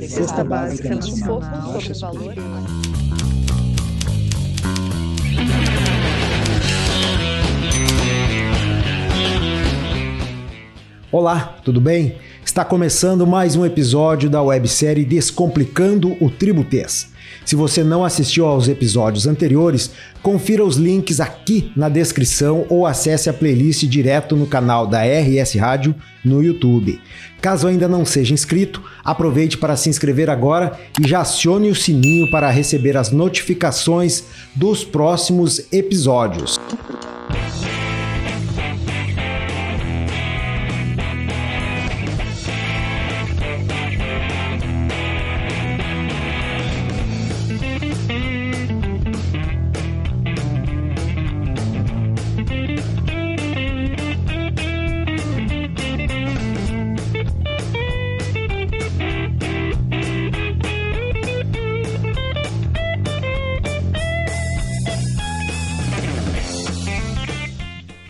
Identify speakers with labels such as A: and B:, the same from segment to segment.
A: Cesta Básica Nacional.
B: Olá, tudo bem? Está começando mais um episódio da websérie Descomplicando o Tributês. Se você não assistiu aos episódios anteriores, confira os links aqui na descrição ou acesse a playlist direto no canal da RS Rádio no YouTube. Caso ainda não seja inscrito, aproveite para se inscrever agora e já acione o sininho para receber as notificações dos próximos episódios.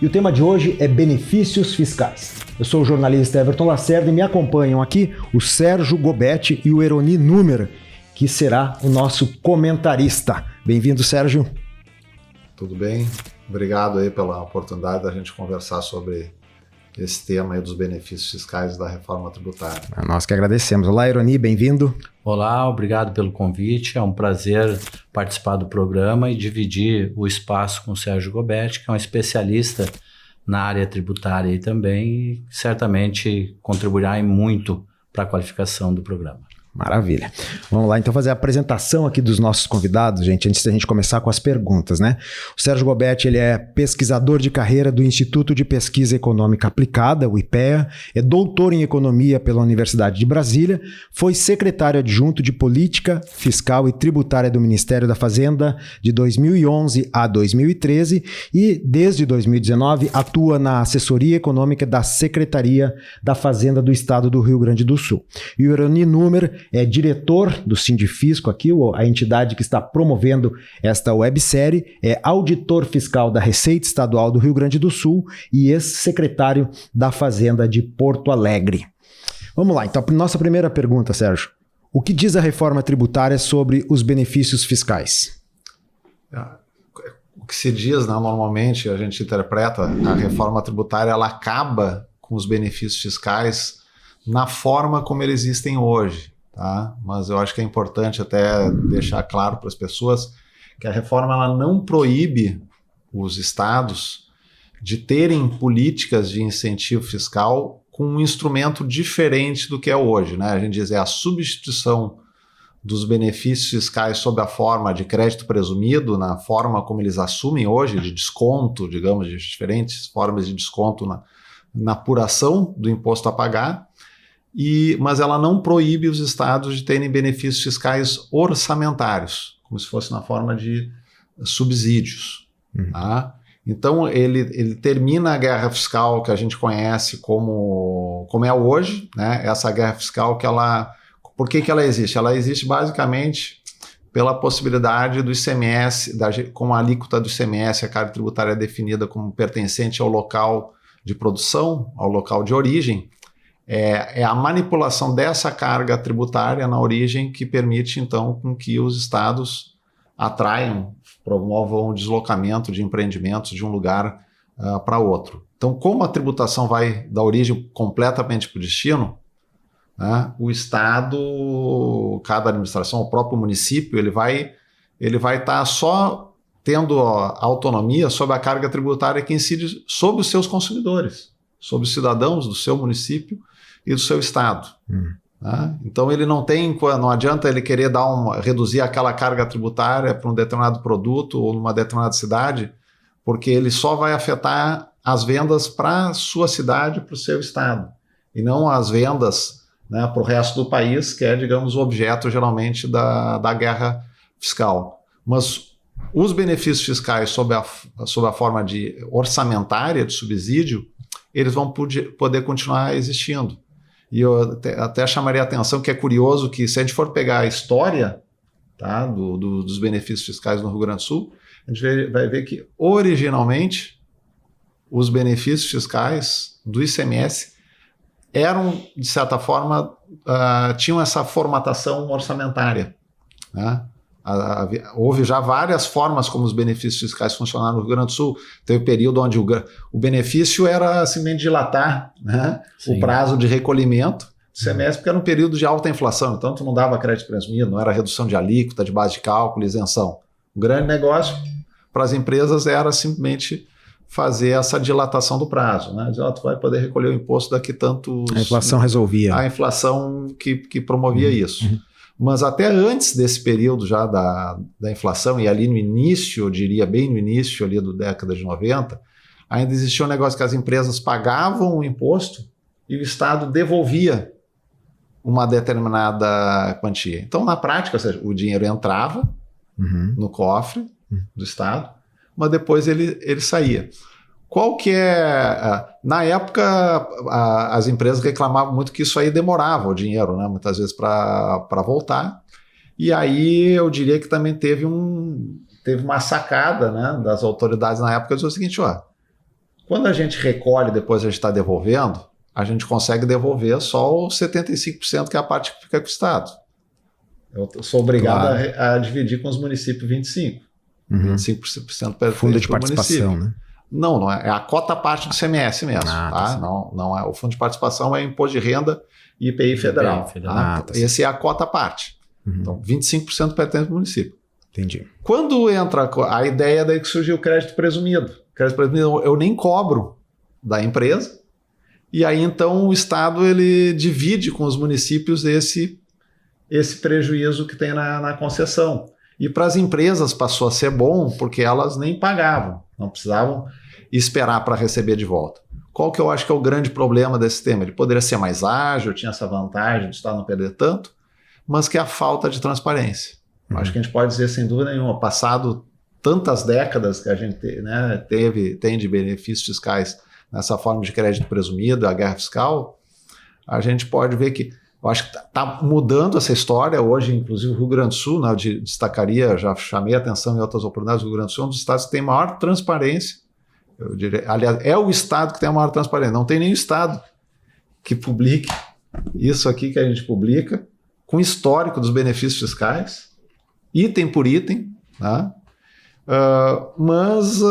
B: E o tema de hoje é benefícios fiscais. Eu sou o jornalista Everton Lacerda e me acompanham aqui o Sérgio Gobetti e o Eroni Número, que será o nosso comentarista. Bem-vindo, Sérgio.
C: Tudo bem? Obrigado aí pela oportunidade da gente conversar sobre esse tema aí dos benefícios fiscais da reforma tributária.
B: Nós que agradecemos. Olá, Eroni, bem-vindo.
D: Olá, obrigado pelo convite. É um prazer participar do programa e dividir o espaço com o Sérgio Gobetti, que é um especialista na área tributária e também e certamente contribuirá muito para a qualificação do programa.
B: Maravilha. Vamos lá então fazer a apresentação aqui dos nossos convidados, gente, antes da gente começar com as perguntas, né? O Sérgio Gobetti, ele é pesquisador de carreira do Instituto de Pesquisa Econômica Aplicada, o IPEA, é doutor em Economia pela Universidade de Brasília, foi secretário adjunto de Política Fiscal e Tributária do Ministério da Fazenda de 2011 a 2013 e, desde 2019, atua na assessoria econômica da Secretaria da Fazenda do Estado do Rio Grande do Sul. E o Eroni Número é diretor do Sindifisco aqui, a entidade que está promovendo esta websérie, é auditor fiscal da Receita Estadual do Rio Grande do Sul e ex-secretário da Fazenda de Porto Alegre. Vamos lá, então, nossa primeira pergunta, Sérgio. O que diz a reforma tributária sobre os benefícios fiscais?
C: O que se diz, né, normalmente, a gente interpreta, a reforma tributária ela acaba com os benefícios fiscais na forma como eles existem hoje. Tá? Mas eu acho que é importante até deixar claro para as pessoas que a reforma ela não proíbe os estados de terem políticas de incentivo fiscal com um instrumento diferente do que é hoje, né? A gente diz a substituição dos benefícios fiscais sob a forma de crédito presumido, na forma como eles assumem hoje, de desconto, digamos, de diferentes formas de desconto na apuração do imposto a pagar. Mas ela não proíbe os estados de terem benefícios fiscais orçamentários, como se fosse na forma de subsídios. Tá? Então, ele termina a guerra fiscal que a gente conhece como é hoje, né? Essa guerra fiscal que ela... Por que ela existe? Ela existe basicamente pela possibilidade do ICMS, com a alíquota do ICMS, a carga tributária é definida como pertencente ao local de produção, ao local de origem. É a manipulação dessa carga tributária na origem que permite, então, com que os estados atraiam, promovam o deslocamento de empreendimentos de um lugar para outro. Então, como a tributação vai da origem completamente para o destino, né, o estado, cada administração, o próprio município, ele vai estar só tendo a autonomia sobre a carga tributária que incide sobre os seus consumidores, sobre os cidadãos do seu município e do seu estado. Né? Então ele não adianta ele querer reduzir aquela carga tributária para um determinado produto ou numa determinada cidade, porque ele só vai afetar as vendas para a sua cidade, para o seu estado, e não as vendas, né, para o resto do país, que é, digamos, o objeto geralmente da guerra fiscal. Mas os benefícios fiscais sob a forma de orçamentária, de subsídio, eles vão poder continuar existindo. E eu até chamaria a atenção que é curioso que, se a gente for pegar a história, tá, dos benefícios fiscais no Rio Grande do Sul, a gente vai ver que, originalmente, os benefícios fiscais do ICMS eram, de certa forma, tinham essa formatação orçamentária, né? Houve já várias formas como os benefícios fiscais funcionaram no Rio Grande do Sul. Teve um período onde o benefício era simplesmente dilatar, né, o prazo de recolhimento do semestre, porque era um período de alta inflação, então tu não dava crédito presumido, não era redução de alíquota, de base de cálculo, isenção. O grande negócio para as empresas era simplesmente fazer essa dilatação do prazo, né? Dizer, tu vai poder recolher o imposto daqui tantos...
B: A inflação resolvia.
C: A inflação que promovia isso. Mas até antes desse período já da inflação, e ali no início, eu diria bem no início ali da década de 90, ainda existia um negócio que as empresas pagavam o imposto e o Estado devolvia uma determinada quantia. Então, na prática, ou seja, o dinheiro entrava no cofre do Estado, mas depois ele saía. Qual que é... Na época, as empresas reclamavam muito que isso aí demorava o dinheiro, né? Muitas vezes para voltar. E aí eu diria que também teve uma sacada, né, das autoridades na época, dizer o seguinte, quando a gente recolhe depois a gente está devolvendo, a gente consegue devolver só os 75%, que é a parte que fica com o Estado. Eu sou obrigado a dividir com os municípios 25%. 25% para
B: fundo de participação, né?
C: Não é a cota parte do CMS mesmo. Não é. O fundo de participação é imposto de renda e IPI federal. Esse é a cota parte. Então, 25% pertence ao município.
B: Entendi.
C: Quando entra a ideia daí que surgiu o crédito presumido. O crédito presumido eu nem cobro da empresa, e aí então o Estado ele divide com os municípios esse prejuízo que tem na concessão. E para as empresas passou a ser bom, porque elas nem pagavam, não precisavam esperar para receber de volta. Qual que eu acho que é o grande problema desse sistema? Ele poderia ser mais ágil, tinha essa vantagem de Estado não perder tanto, mas que é a falta de transparência. Acho que a gente pode dizer, sem dúvida nenhuma, passado tantas décadas que a gente, né, tem de benefícios fiscais nessa forma de crédito presumido, a guerra fiscal, a gente pode ver que eu acho que está mudando essa história. Hoje, inclusive, o Rio Grande do Sul, né, eu destacaria, já chamei a atenção em outras oportunidades, o Rio Grande do Sul é um dos estados que tem maior transparência. Eu diria, aliás, é o estado que tem a maior transparência. Não tem nenhum estado que publique isso aqui que a gente publica, com histórico dos benefícios fiscais, item por item, né? Mas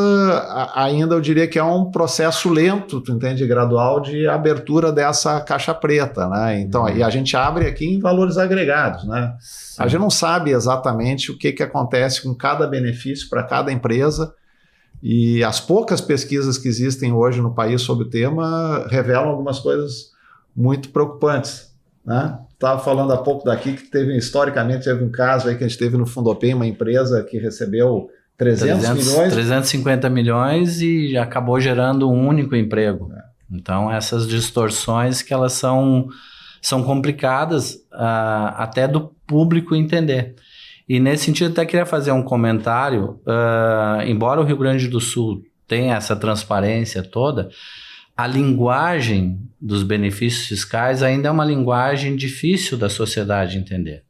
C: ainda eu diria que é um processo lento, tu entende, gradual, de abertura dessa caixa preta, né? Então, e a gente abre aqui em valores agregados, né? A gente não sabe exatamente o que acontece com cada benefício para cada empresa, e as poucas pesquisas que existem hoje no país sobre o tema revelam algumas coisas muito preocupantes, né? Estava falando há pouco daqui que historicamente teve um caso aí que a gente teve no Fundopem, uma empresa que recebeu
D: 350 milhões e acabou gerando um único emprego. Então, essas distorções que elas são complicadas até do público entender. E nesse sentido, até queria fazer um comentário. Embora o Rio Grande do Sul tenha essa transparência toda, a linguagem dos benefícios fiscais ainda é uma linguagem difícil da sociedade entender.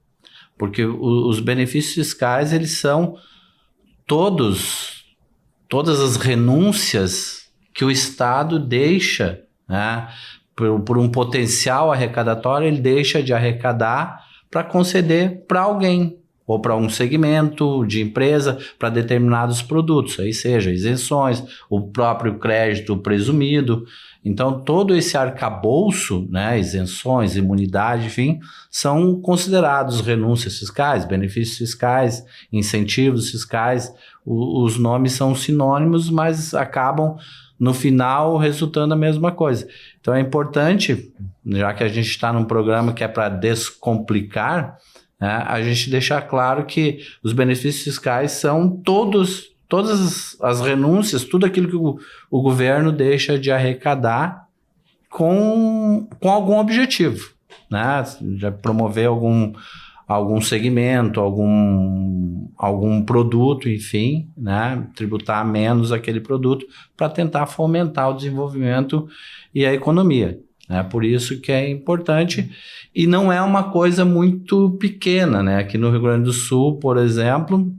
D: Porque os benefícios fiscais, eles são todas as renúncias que o Estado deixa, né, por um potencial arrecadatório, ele deixa de arrecadar para conceder para alguém, ou para um segmento de empresa, para determinados produtos, aí seja isenções, o próprio crédito presumido. Então, todo esse arcabouço, né, isenções, imunidade, enfim, são considerados renúncias fiscais, benefícios fiscais, incentivos fiscais. Os nomes são sinônimos, mas acabam, no final, resultando a mesma coisa. Então, é importante, já que a gente está num programa que é para descomplicar, né, a gente deixar claro que os benefícios fiscais são todas as renúncias, tudo aquilo que o governo deixa de arrecadar com algum objetivo, né? Já promover algum segmento, algum produto, enfim, né? Tributar menos aquele produto para tentar fomentar o desenvolvimento e a economia. Por isso que é importante, e não é uma coisa muito pequena, né? Aqui no Rio Grande do Sul, por exemplo,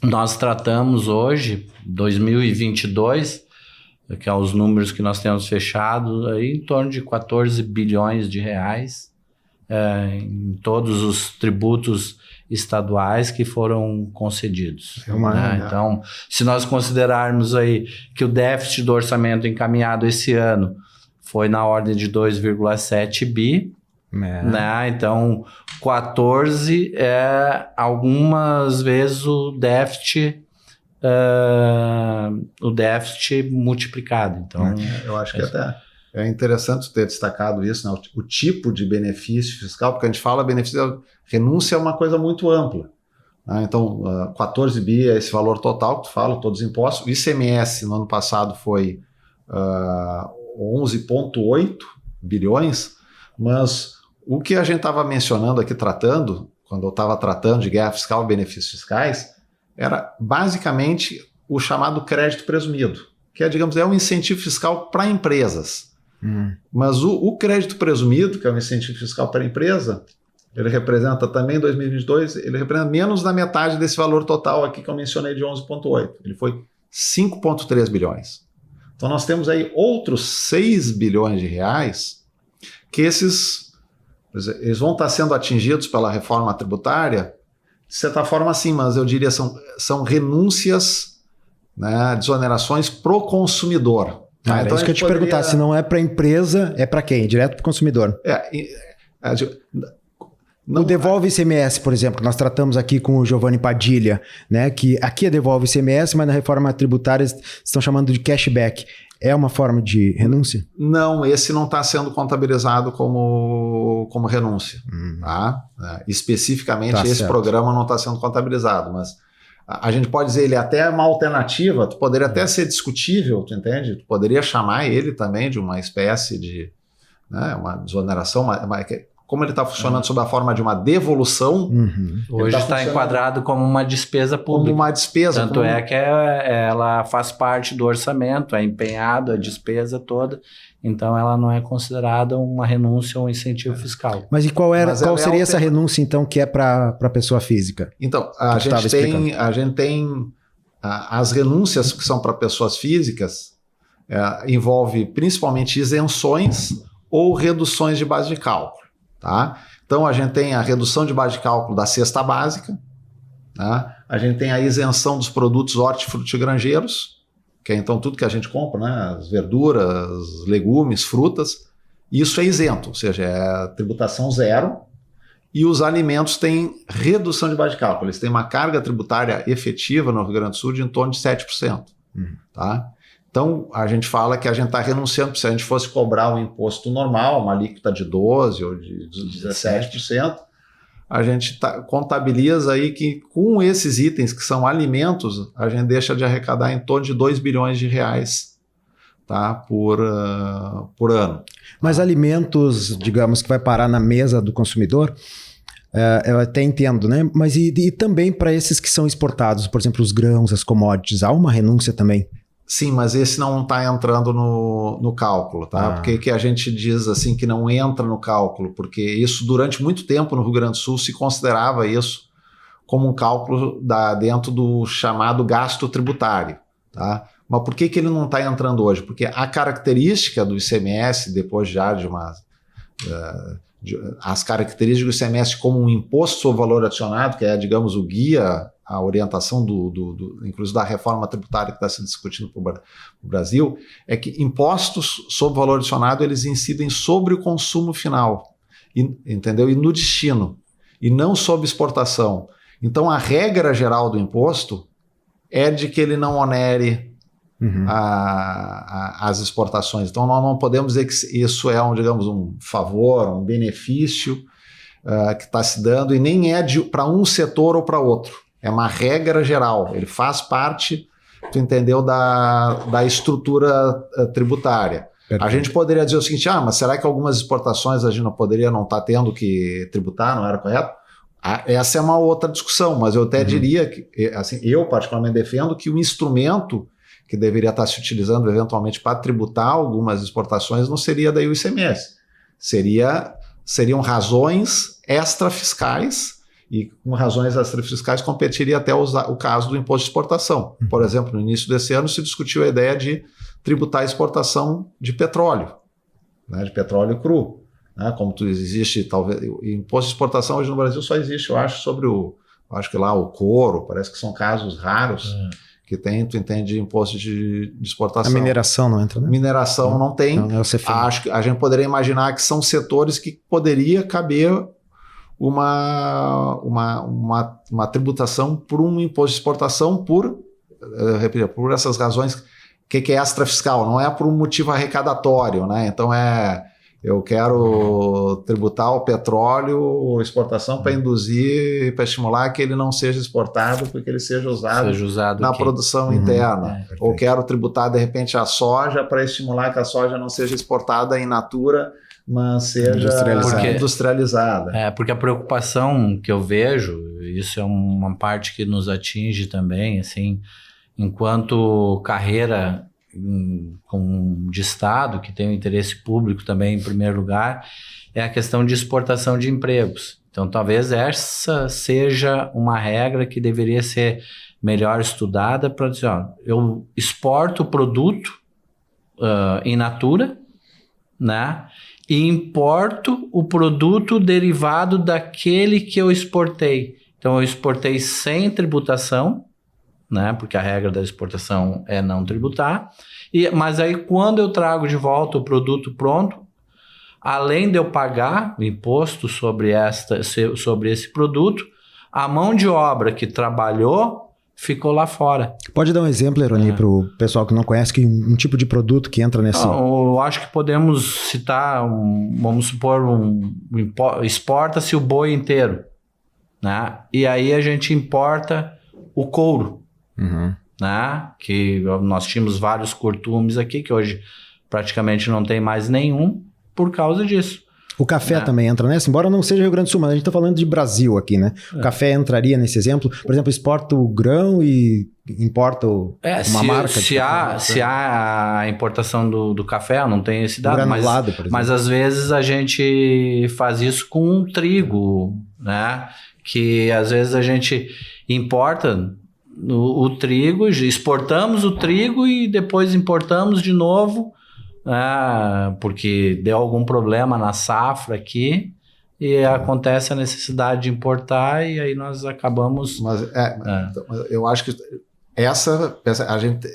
D: nós tratamos hoje, 2022, que é os números que nós temos fechados, aí em torno de 14 bilhões de reais em todos os tributos estaduais que foram concedidos. Então, se nós considerarmos aí que o déficit do orçamento encaminhado esse ano foi na ordem de 2,7 bi, né? Então 14 é algumas vezes o déficit multiplicado. Então,
C: eu acho que até é interessante ter destacado isso, né? O tipo de benefício fiscal, porque a gente fala benefício, renúncia é uma coisa muito ampla, né? Então 14 bi é esse valor total que tu fala, todos os impostos. O ICMS no ano passado foi 11,8 bilhões, mas o que a gente estava mencionando aqui, quando eu estava tratando de guerra fiscal e benefícios fiscais, era basicamente o chamado crédito presumido, que é, digamos, um incentivo fiscal para empresas. Mas o crédito presumido, que é um incentivo fiscal para a empresa, ele representa também, em 2022, ele representa menos da metade desse valor total aqui que eu mencionei de 11,8. Ele foi 5,3 bilhões. Então nós temos aí outros 6 bilhões de reais que eles vão estar sendo atingidos pela reforma tributária, de certa forma sim, mas eu diria são renúncias, né, desonerações pro consumidor.
B: Então isso que eu te perguntar, se não é para a empresa, é para quem? Direto para o consumidor. O Devolve ICMS, por exemplo, que nós tratamos aqui com o Giovanni Padilha, né, que aqui é Devolve ICMS, mas na reforma tributária estão chamando de cashback. É uma forma de renúncia?
C: Não, esse não está sendo contabilizado como renúncia. Tá? Especificamente, esse programa não está sendo contabilizado, mas a gente pode dizer, ele até é uma alternativa, poderia até ser discutível, tu entende? Tu poderia chamar ele também de uma espécie de, né, uma desoneração, como ele está funcionando sob a forma de uma devolução.
D: Hoje está enquadrado como uma despesa pública.
C: Como uma despesa.
D: Tanto é que ela faz parte do orçamento, é empenhado a despesa toda, então ela não é considerada uma renúncia ou um incentivo fiscal.
B: Mas e qual seria essa renúncia, então, que é para a pessoa física?
C: Então, a gente tem as renúncias que são para pessoas físicas, envolve principalmente isenções ou reduções de base de cálculo. Tá? Então a gente tem a redução de base de cálculo da cesta básica, tá? A gente tem a isenção dos produtos hortifrutigranjeiros, que é então tudo que a gente compra, né? As verduras, legumes, frutas, isso é isento, ou seja, é tributação zero, e os alimentos têm redução de base de cálculo, eles têm uma carga tributária efetiva no Rio Grande do Sul de em torno de 7%. Tá? Então, a gente fala que a gente está renunciando, se a gente fosse cobrar um imposto normal, uma alíquota de 12% ou de 17%, a gente contabiliza aí que com esses itens que são alimentos, a gente deixa de arrecadar em torno de 2 bilhões de reais, tá, por ano.
B: Mas alimentos, digamos, que vai parar na mesa do consumidor, eu até entendo, né? Mas e também para esses que são exportados, por exemplo, os grãos, as commodities, há uma renúncia também?
C: Sim, mas esse não está entrando no cálculo, tá? Por que a gente diz assim que não entra no cálculo? Porque isso durante muito tempo no Rio Grande do Sul se considerava isso como um cálculo dentro do chamado gasto tributário, tá? Mas por que ele não está entrando hoje? Porque a característica do ICMS, depois já de as características do ICMS como um imposto sobre valor adicionado, que é, digamos, o guia, a orientação inclusive da reforma tributária que está se discutindo para o Brasil, é que impostos sobre valor adicionado, eles incidem sobre o consumo final, entendeu? E no destino, e não sobre exportação. Então, a regra geral do imposto é de que ele não onere as exportações. Então, nós não podemos dizer que isso é um favor, um benefício que está se dando, e nem é para um setor ou para outro. É uma regra geral, ele faz parte, tu entendeu, da estrutura tributária. Perfeito. A gente poderia dizer o seguinte, mas será que algumas exportações a gente não poderia não estar tendo que tributar, não era correto? Essa é uma outra discussão, mas eu até diria que, assim, eu particularmente defendo que o instrumento que deveria estar se utilizando eventualmente para tributar algumas exportações não seria daí o ICMS, seriam razões extrafiscais, e com razões extrafiscais competiria até o caso do imposto de exportação. Por exemplo, no início desse ano se discutiu a ideia de tributar a exportação de petróleo, né, de petróleo cru. Né, como existe, talvez, o imposto de exportação hoje no Brasil só existe, eu acho, sobre acho que lá o couro, parece que são casos raros que tem, tu entende, imposto de exportação.
B: A mineração não entra, né?
C: Mineração não tem. Acho que a gente poderia imaginar que são setores que poderia caber uma tributação por um imposto de exportação por essas razões. O que é extra fiscal? Não é por um motivo arrecadatório, né? Então eu quero tributar o petróleo, exportação, para induzir, para estimular que ele não seja exportado, porque ele seja usado na produção interna. Ou quero tributar, de repente, a soja para estimular que a soja não seja exportada in natura, mas seja industrializada.
D: Porque a preocupação que eu vejo, isso é uma parte que nos atinge também, assim, enquanto carreira de Estado, que tem o interesse público também em primeiro lugar, é a questão de exportação de empregos. Então, talvez essa seja uma regra que deveria ser melhor estudada para dizer, eu exporto o produto in natura, né? E importo o produto derivado daquele que eu exportei. Então, eu exportei sem tributação, né? Porque a regra da exportação é não tributar. Mas aí, quando eu trago de volta o produto pronto, além de eu pagar o imposto sobre esse produto, a mão de obra que trabalhou ficou lá fora.
B: Pode dar um exemplo, Eroni, para o pessoal que não conhece, que um tipo de produto que entra nesse...
D: Eu acho que podemos citar, vamos supor, exporta-se o boi inteiro, né? E aí a gente importa o couro, né? Que nós tínhamos vários curtumes aqui, que hoje praticamente não tem mais nenhum por causa disso.
B: O café também entra nessa, embora não seja Rio Grande do Sul, mas a gente está falando de Brasil aqui, né? O café entraria nesse exemplo? Por exemplo, exporta o grão e importa uma marca?
D: Se há a importação do café, não tem esse dado,
B: granulado, por exemplo.
D: Mas às vezes a gente faz isso com trigo, né? Que às vezes a gente importa o trigo, exportamos o trigo e depois importamos de novo, porque deu algum problema na safra aqui e acontece a necessidade de importar e aí nós acabamos...
C: Eu acho que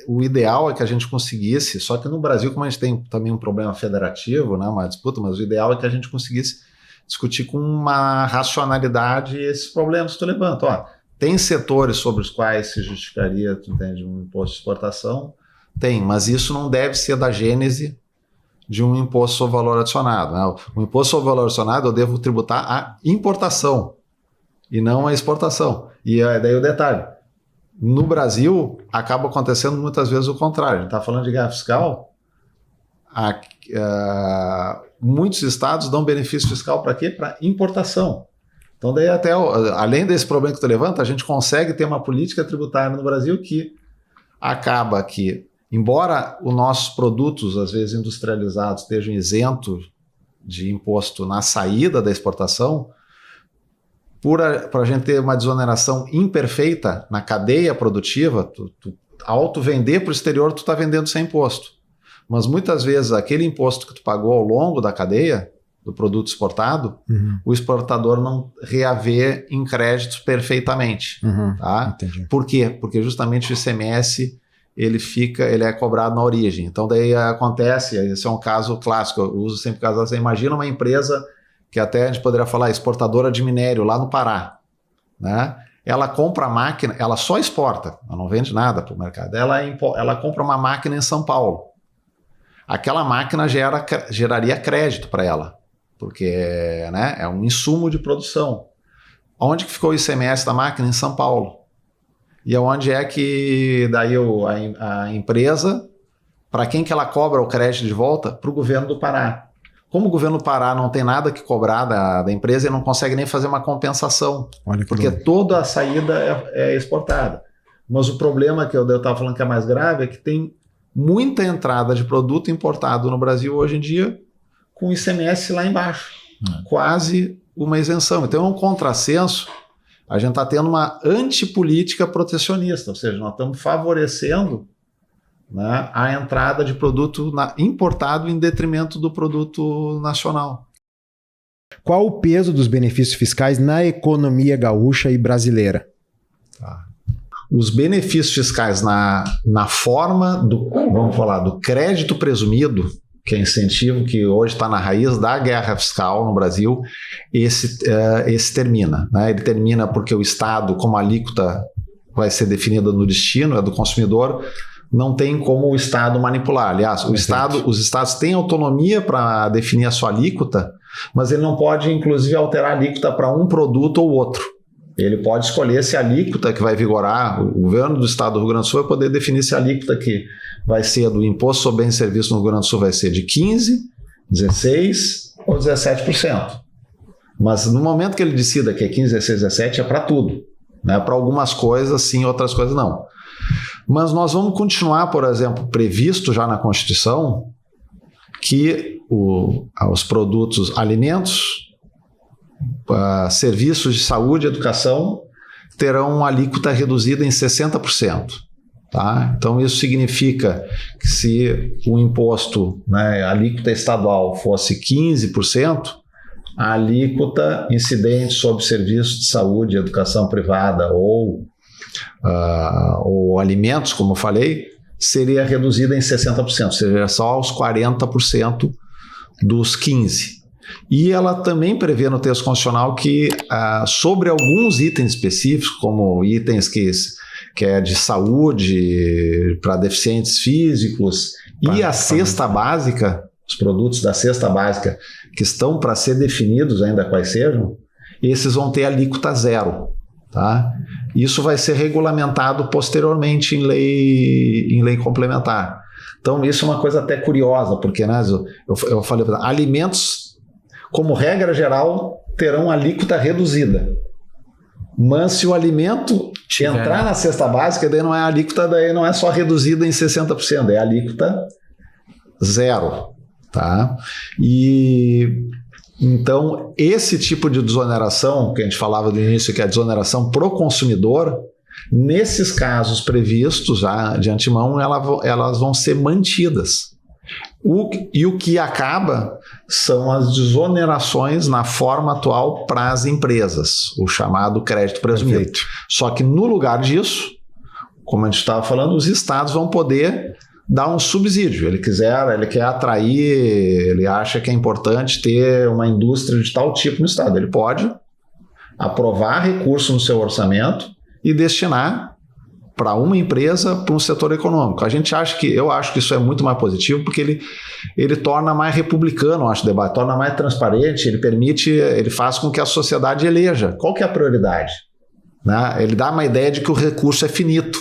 C: o ideal é que a gente conseguisse, só que no Brasil, como a gente tem também um problema federativo, né, uma disputa, mas o ideal é que a gente conseguisse discutir com uma racionalidade esses problemas que tu levanta. Tem setores sobre os quais se justificaria, tu entende, um imposto de exportação? Tem, mas isso não deve ser da gênese de um imposto sobre valor adicionado. Né? O imposto sobre valor adicionado eu devo tributar a importação e não a exportação. E daí o detalhe, no Brasil acaba acontecendo muitas vezes o contrário. A gente está falando de guerra fiscal, muitos estados dão benefício fiscal para quê? Para importação. Então daí até, além desse problema que tu levanta, a gente consegue ter uma política tributária no Brasil que acaba que, embora os nossos produtos, às vezes industrializados, estejam isentos de imposto na saída da exportação, para a gente ter uma desoneração imperfeita na cadeia produtiva, ao tu vender para o exterior, tu está vendendo sem imposto. Mas muitas vezes aquele imposto que tu pagou ao longo da cadeia, do produto exportado, o exportador não reavê em créditos perfeitamente. Tá? Por quê? Porque justamente o ICMS ele é cobrado na origem. Então daí acontece, esse é um caso clássico, eu uso sempre o caso assim, imagina uma empresa que até a gente poderia falar exportadora de minério lá no Pará, né? Ela compra a máquina, ela só exporta, ela não vende nada para o mercado, ela compra uma máquina em São Paulo. Aquela máquina geraria crédito para ela, porque né, é um insumo de produção. Onde que ficou o ICMS da máquina? Em São Paulo. E onde é que daí a empresa, para quem que ela cobra o crédito de volta? Para o governo do Pará. Como o governo do Pará não tem nada que cobrar da empresa, ele não consegue nem fazer uma compensação, porque toda a saída é exportada. Mas o problema que eu estava falando que é mais grave é que tem muita entrada de produto importado no Brasil hoje em dia com ICMS lá embaixo, quase uma isenção. Então é um contrassenso. A gente está tendo uma antipolítica protecionista, ou seja, nós estamos favorecendo né, a entrada de produto importado em detrimento do produto nacional.
B: Qual o peso dos benefícios fiscais na economia gaúcha e brasileira?
C: Tá. Os benefícios fiscais na forma vamos falar, do crédito presumido, que é incentivo que hoje está na raiz da guerra fiscal no Brasil, esse termina. Né? Ele termina porque o Estado, como a alíquota vai ser definida no destino, é do consumidor, não tem como o Estado manipular. Aliás, os Estados têm autonomia para definir a sua alíquota, mas ele não pode, inclusive, alterar a alíquota para um produto ou outro. Ele pode escolher se a alíquota que vai vigorar, o governo do Estado do Rio Grande do Sul vai poder definir se a alíquota que vai ser do imposto sobre bens e serviços no Rio Grande do Sul vai ser de 15%, 16% ou 17%. Mas no momento que ele decida que é 15%, 16%, 17%, é para tudo. Né? Para algumas coisas sim, outras coisas não. Mas nós vamos continuar, por exemplo, previsto já na Constituição que os produtos alimentos, serviços de saúde e educação terão uma alíquota reduzida em 60%. Tá? Então isso significa que se o imposto, né, a alíquota estadual fosse 15%, a alíquota incidente sobre serviços de saúde e educação privada ou alimentos, como eu falei, seria reduzida em 60%, seria só aos 40% dos 15%. E ela também prevê no texto constitucional que sobre alguns itens específicos, como itens que é de saúde para deficientes físicos e a cesta básica, os produtos da cesta básica que estão para ser definidos ainda quais sejam, esses vão ter alíquota zero. Tá? Isso vai ser regulamentado posteriormente em lei complementar. Então isso é uma coisa até curiosa, porque né, eu falei, alimentos, como regra geral, terão alíquota reduzida. Mas se o alimento entrar na cesta básica, daí não é alíquota, daí não é só reduzida em 60%, é alíquota zero. Tá? E então esse tipo de desoneração, que a gente falava no início, que é a desoneração pro consumidor, nesses casos previstos já de antemão, elas vão ser mantidas. E o que acaba são as desonerações na forma atual para as empresas, o chamado crédito presumido. Perfeito. Só que no lugar disso, como a gente estava falando, os estados vão poder dar um subsídio. Ele quer atrair, ele acha que é importante ter uma indústria de tal tipo no estado. Ele pode aprovar recurso no seu orçamento e destinar para uma empresa, para um setor econômico. Eu acho que isso é muito mais positivo, porque ele torna mais republicano, acho, o debate, torna mais transparente, ele faz com que a sociedade eleja. Qual que é a prioridade? Né? Ele dá uma ideia de que o recurso é finito.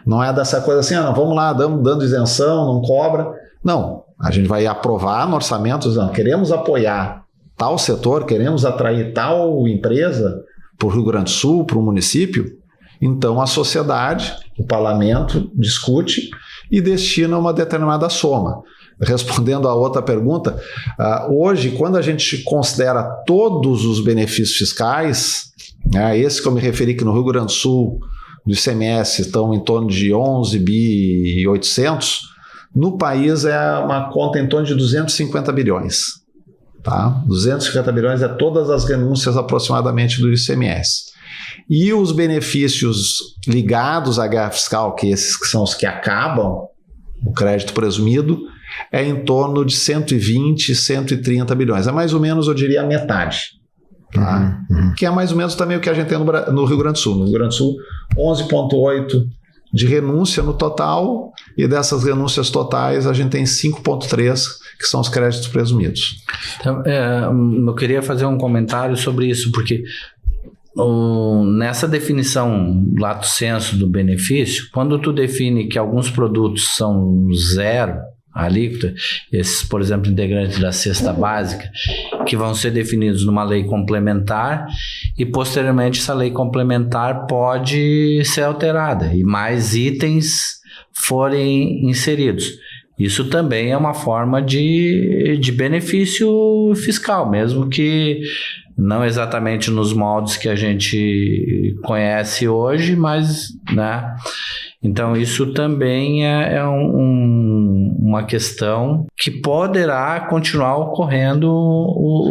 C: Não é dessa coisa assim, vamos lá, dando isenção, não cobra. Não, a gente vai aprovar no orçamento, dizendo, queremos apoiar tal setor, queremos atrair tal empresa para o Rio Grande do Sul, para o município. Então a sociedade, o parlamento, discute e destina uma determinada soma. Respondendo a outra pergunta, hoje, quando a gente considera todos os benefícios fiscais, esse que eu me referi que no Rio Grande do Sul, do ICMS, estão em torno de 11 bi e 800, no país é uma conta em torno de 250 bilhões. Tá? 250 bilhões é todas as renúncias aproximadamente do ICMS. E os benefícios ligados à guerra fiscal, que esses que são os que acabam, o crédito presumido, é em torno de 120, 130 bilhões. É mais ou menos, eu diria, a metade. Tá? Que é mais ou menos também o que a gente tem no Rio Grande do Sul. No Rio Grande do Sul, 11,8 de renúncia no total, e dessas renúncias totais a gente tem 5,3 que são os créditos presumidos.
D: Então, eu queria fazer um comentário sobre isso, porque nessa definição lato sensu do benefício, quando tu define que alguns produtos são zero alíquota, esses, por exemplo, integrantes da cesta básica, que vão ser definidos numa lei complementar, e posteriormente essa lei complementar pode ser alterada e mais itens forem inseridos. Isso também é uma forma de benefício fiscal, mesmo que não exatamente nos moldes que a gente conhece hoje, mas, né? Então, isso também é uma questão que poderá continuar ocorrendo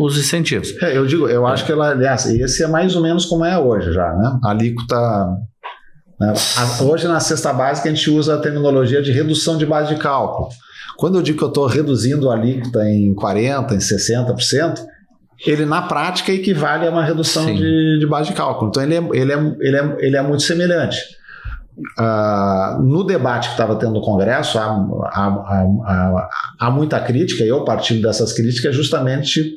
D: os incentivos.
C: Eu acho que aliás, esse é mais ou menos como é hoje já, né? A alíquota, né? Hoje na cesta básica a gente usa a terminologia de redução de base de cálculo. Quando eu digo que eu estou reduzindo a alíquota em 40%, em 60%, ele na prática equivale a uma redução de base de cálculo. Então ele é muito semelhante. No debate que estava tendo no Congresso, há muita crítica, e eu partilho dessas críticas justamente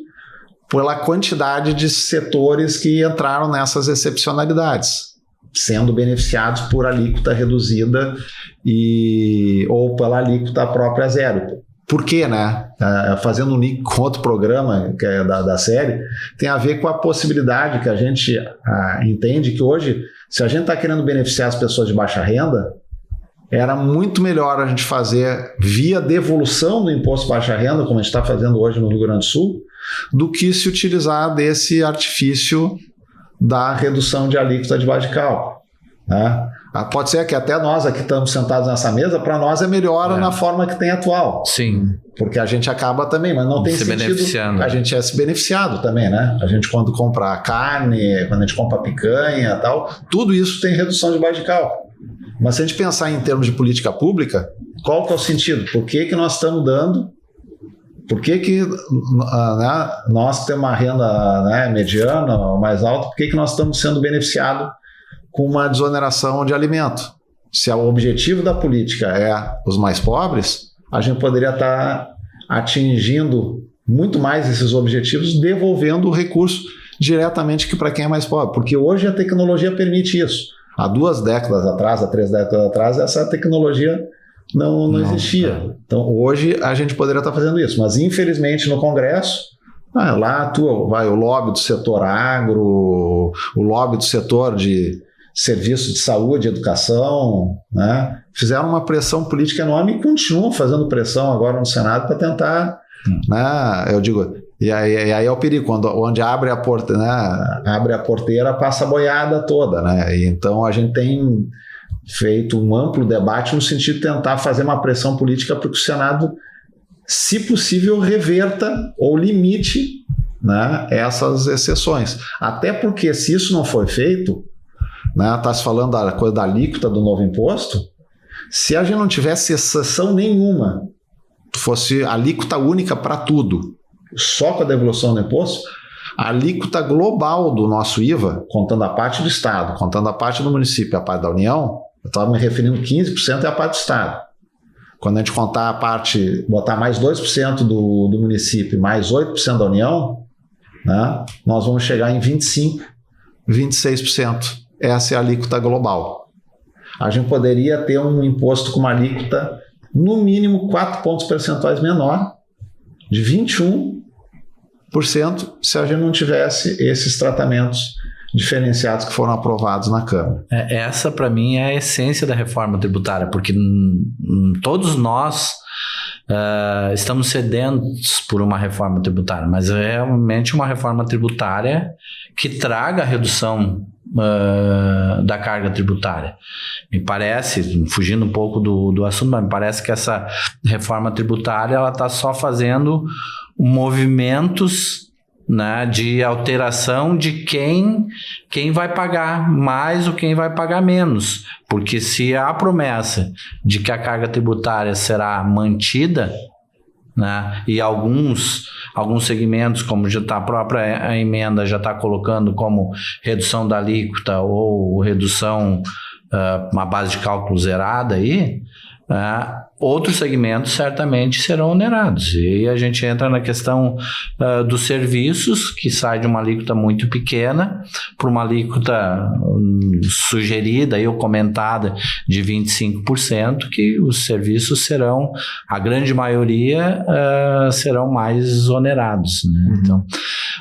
C: pela quantidade de setores que entraram nessas excepcionalidades, sendo beneficiados por alíquota reduzida ou pela alíquota própria zero. Por quê, né? Fazendo um link com outro programa que é da série, tem a ver com a possibilidade que a gente entende que hoje, se a gente está querendo beneficiar as pessoas de baixa renda, era muito melhor a gente fazer via devolução do imposto de baixa renda, como a gente está fazendo hoje no Rio Grande do Sul, do que se utilizar desse artifício da redução de alíquota de base de cálculo, né? Pode ser que até nós aqui estamos sentados nessa mesa, para nós é melhor na forma que tem atual.
D: Sim.
C: Porque a gente acaba também, mas não tem sentido. A gente é se beneficiado também, né? A gente quando compra carne, quando a gente compra picanha e tal, tudo isso tem redução de base de cálculo. Mas se a gente pensar em termos de política pública, qual que é o sentido? Por que nós estamos dando? Por que né, nós temos uma renda, né, mediana ou mais alta, por que nós estamos sendo beneficiados com uma desoneração de alimento? Se o objetivo da política é os mais pobres, a gente poderia estar atingindo muito mais esses objetivos, devolvendo o recurso diretamente para quem é mais pobre. Porque hoje a tecnologia permite isso. Há 2 décadas atrás, há 3 décadas atrás, essa tecnologia não existia. Então hoje a gente poderia estar fazendo isso. Mas infelizmente no Congresso, lá atua o lobby do setor agro, o lobby do setor de serviços de saúde, educação, né? Fizeram uma pressão política enorme e continuam fazendo pressão agora no Senado para tentar, né? Eu digo, e aí é o perigo, onde abre a porta, né? Abre a porteira, passa a boiada toda, né? E então a gente tem feito um amplo debate no sentido de tentar fazer uma pressão política para que o Senado, se possível, reverta ou limite, né, essas exceções. Até porque se isso não for feito, está se falando da coisa da alíquota do novo imposto, se a gente não tivesse exceção nenhuma, fosse alíquota única para tudo, só com a devolução do imposto, a alíquota global do nosso IVA, contando a parte do Estado, contando a parte do município e a parte da União, eu estava me referindo 15% é a parte do Estado. Quando a gente contar a parte, botar mais 2% do município, mais 8% da União, né, nós vamos chegar em 25%, 26%. Essa é a alíquota global. A gente poderia ter um imposto com uma alíquota no mínimo 4 pontos percentuais menor, de 21%, se a gente não tivesse esses tratamentos diferenciados que foram aprovados na Câmara.
D: Essa, para mim, é a essência da reforma tributária, porque todos nós estamos sedentos por uma reforma tributária, mas é realmente uma reforma tributária que traga a redução da carga tributária. Me parece, fugindo um pouco do assunto, mas me parece que essa reforma tributária ela está só fazendo movimentos, né, de alteração de quem vai pagar mais ou quem vai pagar menos. Porque se há a promessa de que a carga tributária será mantida, né, e alguns segmentos, como já tá, a própria emenda já está colocando como redução da alíquota ou redução, uma base de cálculo zerada aí, outros segmentos certamente serão onerados. E aí a gente entra na questão dos serviços, que sai de uma alíquota muito pequena para uma alíquota sugerida ou comentada de 25%, que os serviços serão, a grande maioria, serão mais onerados, né? Então,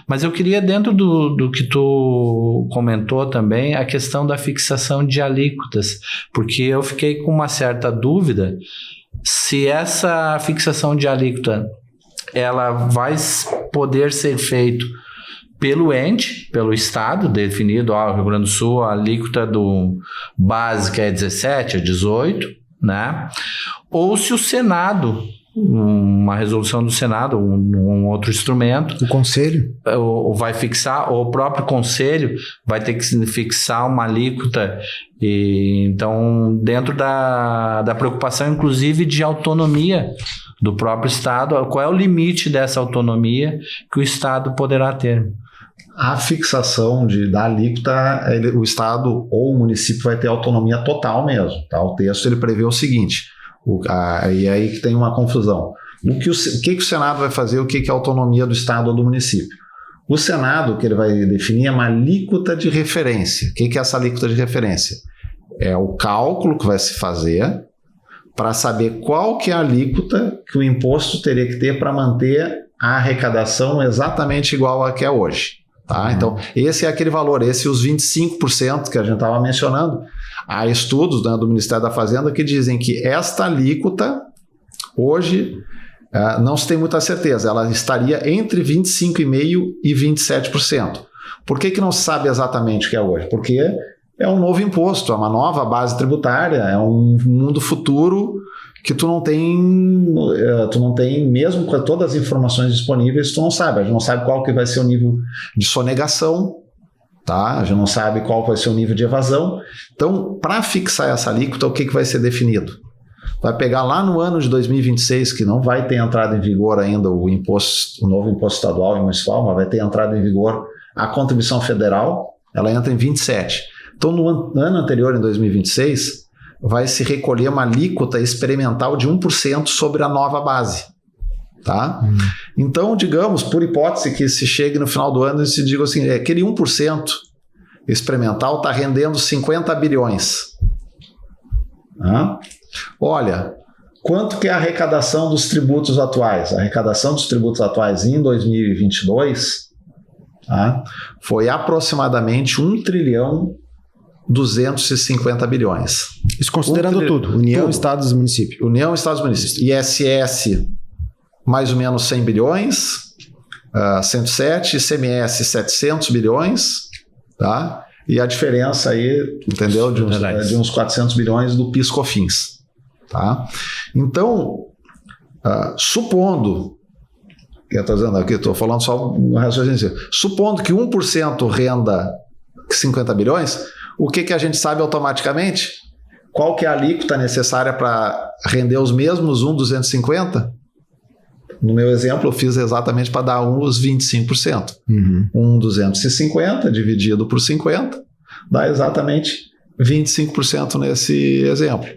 D: mas eu queria, dentro do que tu comentou também, a questão da fixação de alíquotas, porque eu fiquei com uma certa dúvida se essa fixação de alíquota ela vai poder ser feito pelo ente, pelo Estado, definido, Rio Grande do Sul, a alíquota básica é 17, é 18, né? Ou se o Senado, uma resolução do Senado, um outro instrumento,
B: O Conselho?
D: vai fixar, ou o próprio Conselho vai ter que fixar uma alíquota. E, então, dentro da preocupação, inclusive, de autonomia do próprio Estado, qual é o limite dessa autonomia que o Estado poderá ter?
C: A fixação da alíquota, o Estado ou o município vai ter autonomia total mesmo. Tá? O texto ele prevê o seguinte, e aí que tem uma confusão. O que o Senado vai fazer, o que é a autonomia do Estado ou do município? O Senado, o que ele vai definir é uma alíquota de referência. O que é essa alíquota de referência? É o cálculo que vai se fazer para saber qual que é a alíquota que o imposto teria que ter para manter a arrecadação exatamente igual a que é hoje. Tá? Então, esse é aquele valor, os 25% que a gente estava mencionando. Há estudos, né, do Ministério da Fazenda que dizem que esta alíquota, hoje, não se tem muita certeza, ela estaria entre 25,5% e 27%. Por que não se sabe exatamente o que é hoje? Porque é um novo imposto, é uma nova base tributária, é um mundo futuro que tu não tem, mesmo com todas as informações disponíveis, tu não sabe. A gente não sabe qual que vai ser o nível de sonegação, tá? A gente não sabe qual vai ser o nível de evasão. Então, para fixar essa alíquota, o que vai ser definido? Vai pegar lá no ano de 2026, que não vai ter entrado em vigor ainda o novo imposto estadual e municipal, mas vai ter entrado em vigor a contribuição federal, ela entra em 27. Então, no ano anterior, em 2026, vai se recolher uma alíquota experimental de 1% sobre a nova base. Tá? Então, digamos, por hipótese que se chegue no final do ano e se diga assim, aquele 1% experimental está rendendo 50 bilhões. Olha, quanto que é a arrecadação dos tributos atuais? A arrecadação dos tributos atuais em 2022 foi aproximadamente 1,250 bilhões.
B: Isso considerando tudo, União, Estados e municípios.
C: União, Estados e municípios. ISS, mais ou menos 100 bilhões, 107, ICMS, 700 bilhões, tá? E a diferença aí, entendeu? De uns 400 bilhões do PIS/COFINS, tá? Então, supondo, eu estou dizendo aqui, estou falando só no raciocínio, supondo que 1% renda 50 bilhões, o que a gente sabe automaticamente? Qual que é a alíquota necessária para render os mesmos 1,250? No meu exemplo, eu fiz exatamente para dar uns 25%. 1,250 dividido por 50 dá exatamente 25% nesse exemplo.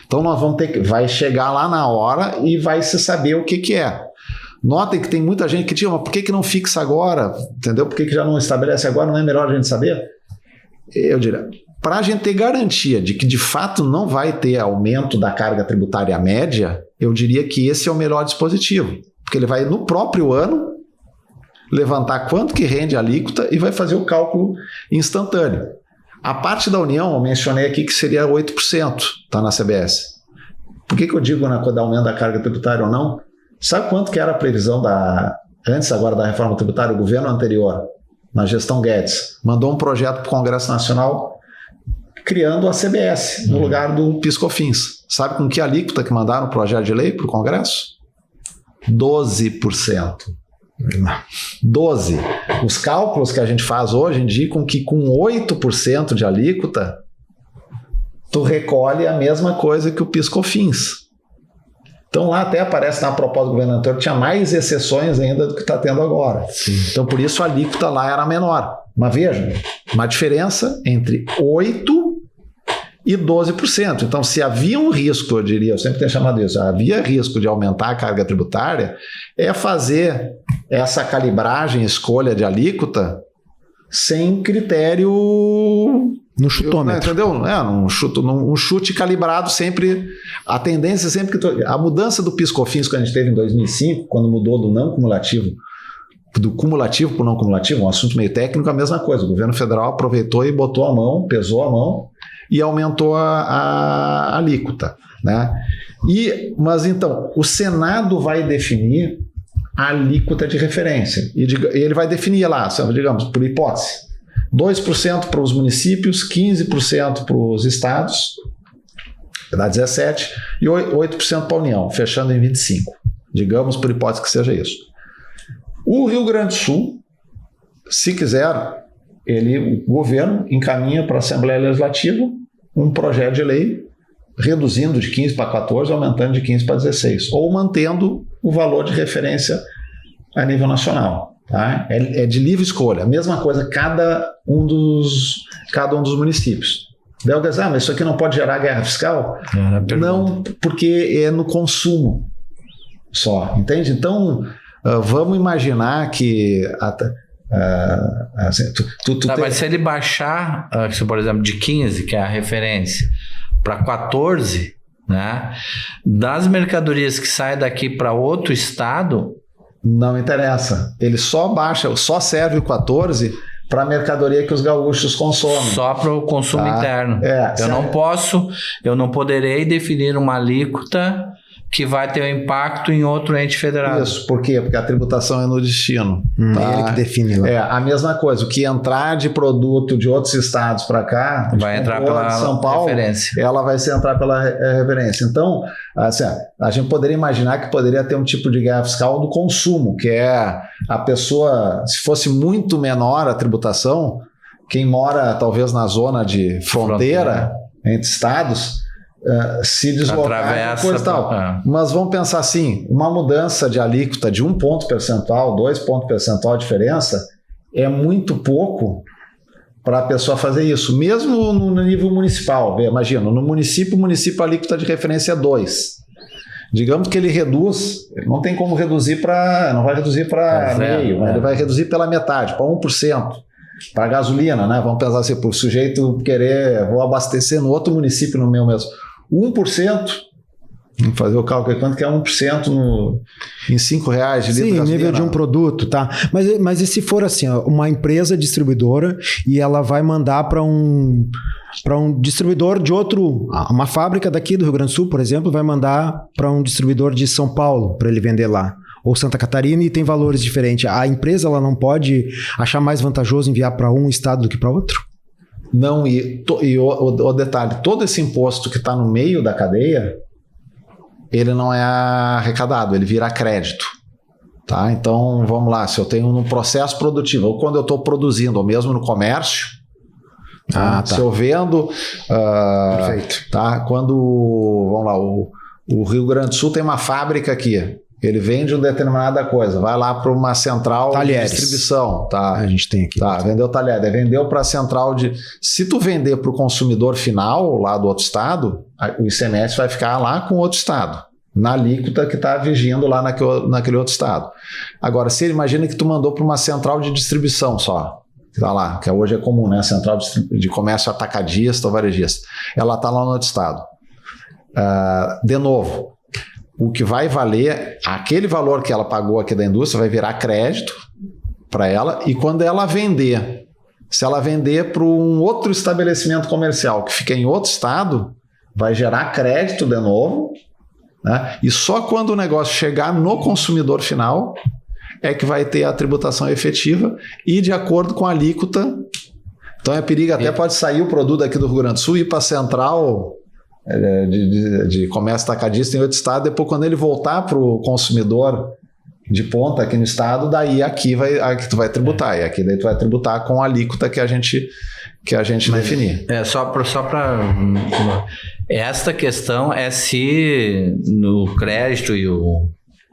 C: Então, nós vamos vai chegar lá na hora e vai se saber o que é. Notem que tem muita gente que diz, mas por que não fixa agora? Entendeu? Por que já não estabelece agora? Não é melhor a gente saber? Eu diria, para a gente ter garantia de que de fato não vai ter aumento da carga tributária média, eu diria que esse é o melhor dispositivo, porque ele vai no próprio ano levantar quanto que rende a alíquota e vai fazer o cálculo instantâneo. A parte da União, eu mencionei aqui que seria 8%, tá na CBS. Por que eu digo quando aumento da carga tributária ou não? Sabe quanto que era a previsão antes agora da reforma tributária? O governo anterior, na gestão Guedes, mandou um projeto para o Congresso Nacional criando a CBS no lugar do PIS/COFINS. Sabe com que alíquota que mandaram o projeto de lei para o Congresso? 12%. 12%. Os cálculos que a gente faz hoje indicam que com 8% de alíquota, tu recolhe a mesma coisa que o PIS/COFINS. Então lá até aparece na proposta do governo anterior que tinha mais exceções ainda do que está tendo agora. Sim. Então por isso a alíquota lá era menor. Mas veja, uma diferença entre 8% e 12%. Então se havia um risco, eu sempre tenho chamado isso, havia risco de aumentar a carga tributária, é fazer essa calibragem, escolha de alíquota sem critério...
B: No chutômetro.
C: Entendeu? Um chute calibrado sempre. A tendência sempre que... A mudança do PIS/COFINS que a gente teve em 2005, quando mudou do não cumulativo, do cumulativo para o não cumulativo, um assunto meio técnico, a mesma coisa. O governo federal aproveitou e botou a mão, pesou a mão e aumentou a alíquota, né? Mas então, o Senado vai definir a alíquota de referência. E ele vai definir lá, digamos, por hipótese, 2% para os municípios, 15% para os estados, dá 17%, e 8% para a União, fechando em 25%. Digamos, por hipótese que seja isso. O Rio Grande do Sul, se quiser, o governo encaminha para a Assembleia Legislativa um projeto de lei reduzindo de 15 para 14, aumentando de 15 para 16, ou mantendo o valor de referência a nível nacional. Tá? É de livre escolha, a mesma coisa cada um dos municípios. Daí alguém diz, mas isso aqui não pode gerar guerra fiscal? Não, porque é no consumo só, entende? Então, vamos imaginar que...
D: Mas se ele baixar, por exemplo, de 15, que é a referência, para 14, né, das mercadorias que saem daqui para outro estado...
C: Não interessa. Ele só serve o 14 para a mercadoria que os gaúchos consomem.
D: Só para o consumo interno. Eu não poderei definir uma alíquota que vai ter um impacto em outro ente federado.
C: Isso, por quê? Porque a tributação é no destino.
B: Tá? É ele que define lá.
C: A mesma coisa, o que entrar de produto de outros estados para cá,
D: vai entrar pela
C: São Paulo, referência. Ela vai entrar pela referência. Então, assim, a gente poderia imaginar que poderia ter um tipo de guerra fiscal do consumo, que é a pessoa, se fosse muito menor a tributação, quem mora talvez na zona de fronteira. Entre estados, se deslocar, coisa e tal. Mas vamos pensar assim, uma mudança de alíquota de 1 ponto percentual, 2 pontos percentual de diferença é muito pouco para a pessoa fazer isso, mesmo no nível municipal. Imagina, no município a alíquota de referência é 2. Digamos que ele reduz, não tem como reduzir não vai reduzir para meio, mas ele vai reduzir pela metade, para 1%. Para gasolina, né? Vamos pensar assim, para o sujeito vou abastecer no outro município, no meu mesmo. 1%, vamos fazer o cálculo, quanto que é 1% em R$5 de litro de gasolina? Sim,
B: nível de um produto, tá? Mas e se for assim, uma empresa distribuidora e ela vai mandar para um distribuidor de outro, uma fábrica daqui do Rio Grande do Sul, por exemplo, vai mandar para um distribuidor de São Paulo para ele vender lá, ou Santa Catarina, e tem valores diferentes. A empresa ela não pode achar mais vantajoso enviar para um estado do que para outro?
C: Não, e o detalhe, todo esse imposto que está no meio da cadeia, ele não é arrecadado, ele vira crédito. Tá? Então, vamos lá, se eu tenho no processo produtivo, ou quando eu estou produzindo, ou mesmo no comércio,
B: tá.
C: Se eu vendo...
B: Perfeito.
C: Tá? Quando, vamos lá, o Rio Grande do Sul tem uma fábrica aqui, ele vende uma determinada coisa, vai lá para uma central
B: talheres.
C: De distribuição. Tá?
B: A gente tem aqui.
C: Tá, vendeu talher, vendeu para a central de... Se tu vender para o consumidor final, lá do outro estado, o ICMS vai ficar lá com o outro estado, na alíquota que está vigindo lá naquele outro estado. Agora, se ele imagina que tu mandou para uma central de distribuição só, que tá lá, que hoje é comum, né? Central de comércio atacadista ou varejista. Ela está lá no outro estado. De novo, o que vai valer, aquele valor que ela pagou aqui da indústria vai virar crédito para ela, e quando ela vender, se ela vender para um outro estabelecimento comercial que fica em outro estado, vai gerar crédito de novo, né? E só quando o negócio chegar no consumidor final é que vai ter a tributação efetiva e de acordo com a alíquota. Então é perigo, até pode sair o produto aqui do Rio Grande do Sul e ir para a central de comércio atacadista em outro estado, depois quando ele voltar para o consumidor de ponta aqui no estado, daí aqui tu vai tributar, e aqui daí tu vai tributar com a alíquota que a gente definir.
D: Só para esta questão é se no crédito e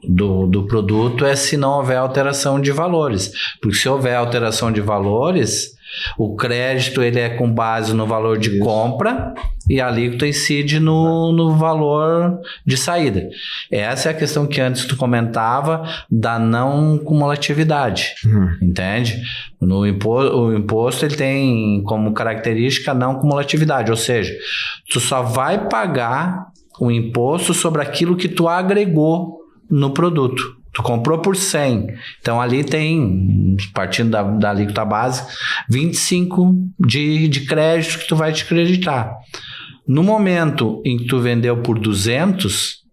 D: do produto se não houver alteração de valores, porque se houver alteração de valores, o crédito ele é com base no valor de compra e a alíquota incide no valor de saída. Essa é a questão que antes tu comentava da não cumulatividade, entende? O imposto ele tem como característica a não cumulatividade, ou seja, tu só vai pagar o imposto sobre aquilo que tu agregou no produto. Tu comprou por 100, então ali tem, partindo da alíquota base, 25 de crédito que tu vai te creditar. No momento em que tu vendeu por 200,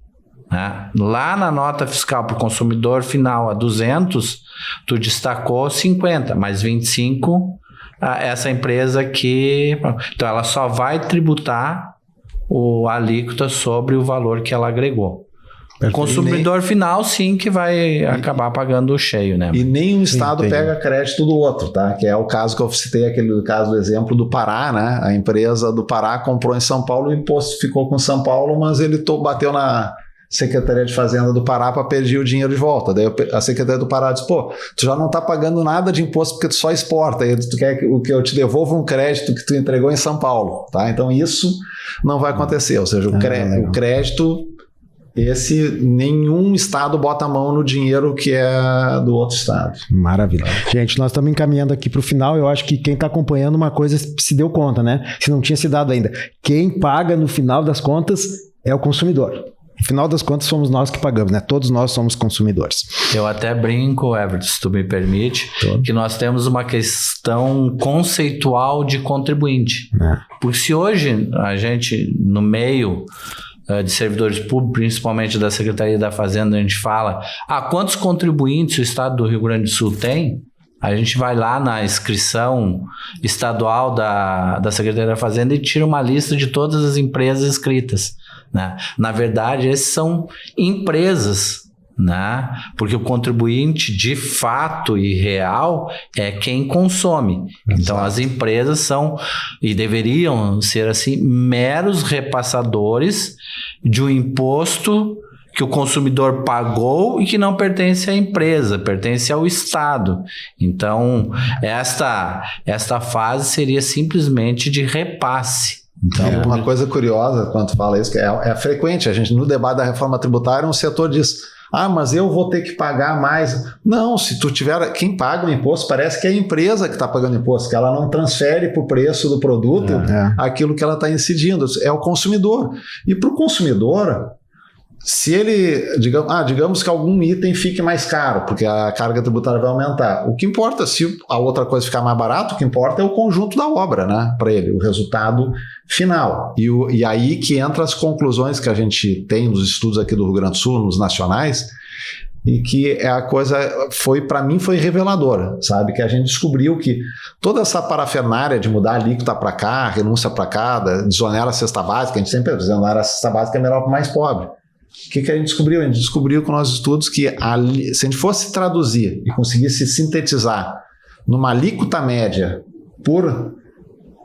D: né? Lá na nota fiscal para o consumidor final a 200, tu destacou 50, mais 25 essa empresa que... Então, ela só vai tributar a alíquota sobre o valor que ela agregou. O consumidor final, sim, que vai acabar pagando o cheio, né?
C: E nenhum estado pega crédito do outro, tá? Que é o caso que eu citei, aquele caso do exemplo do Pará, né? A empresa do Pará comprou em São Paulo, o imposto ficou com São Paulo, mas ele bateu na Secretaria de Fazenda do Pará para pedir o dinheiro de volta. Daí a Secretaria do Pará disse, pô, tu já não tá pagando nada de imposto porque tu só exporta, e tu quer que eu te devolva um crédito que tu entregou em São Paulo, tá? Então isso não vai acontecer, ou seja, o crédito... nenhum estado bota a mão no dinheiro que é do outro estado.
B: Maravilha. Gente, nós estamos encaminhando aqui para o final. Eu acho que quem está acompanhando uma coisa se deu conta, né? Se não tinha se dado ainda. Quem paga no final das contas é o consumidor. No final das contas somos nós que pagamos, né? Todos nós somos consumidores.
D: Eu até brinco, Everton, se tu me permite, que nós temos uma questão conceitual de contribuinte. Porque se hoje a gente, no meio... de servidores públicos, principalmente da Secretaria da Fazenda, a gente fala quantos contribuintes o estado do Rio Grande do Sul tem, a gente vai lá na inscrição estadual da Secretaria da Fazenda e tira uma lista de todas as empresas inscritas, né? Na verdade, esses são empresas, né? Porque o contribuinte de fato e real é quem consome. Então as empresas são e deveriam ser assim meros repassadores de um imposto que o consumidor pagou e que não pertence à empresa, pertence ao Estado. Então esta fase seria simplesmente de repasse. Então,
C: uma coisa curiosa quando tu fala isso, que é frequente, a gente no debate da reforma tributária, um setor diz: mas eu vou ter que pagar mais. Não, se tu tiver... Quem paga o imposto parece que é a empresa que está pagando imposto, que ela não transfere para o preço do produto aquilo que ela está incidindo. É o consumidor. E para o consumidor, se ele... digamos que algum item fique mais caro, porque a carga tributária vai aumentar. O que importa, se a outra coisa ficar mais barato, o que importa é o conjunto da obra, né? Para ele, o resultado final. E aí que entra as conclusões que a gente tem nos estudos aqui do Rio Grande do Sul, nos nacionais, e que a coisa para mim foi reveladora, sabe? Que a gente descobriu que toda essa parafernália de mudar a alíquota para cá, renúncia para cá, desonera a cesta básica, a gente sempre desonera a cesta básica é melhor para o mais pobre. O que a gente descobriu? A gente descobriu com nossos estudos que se a gente fosse traduzir e conseguisse sintetizar numa alíquota média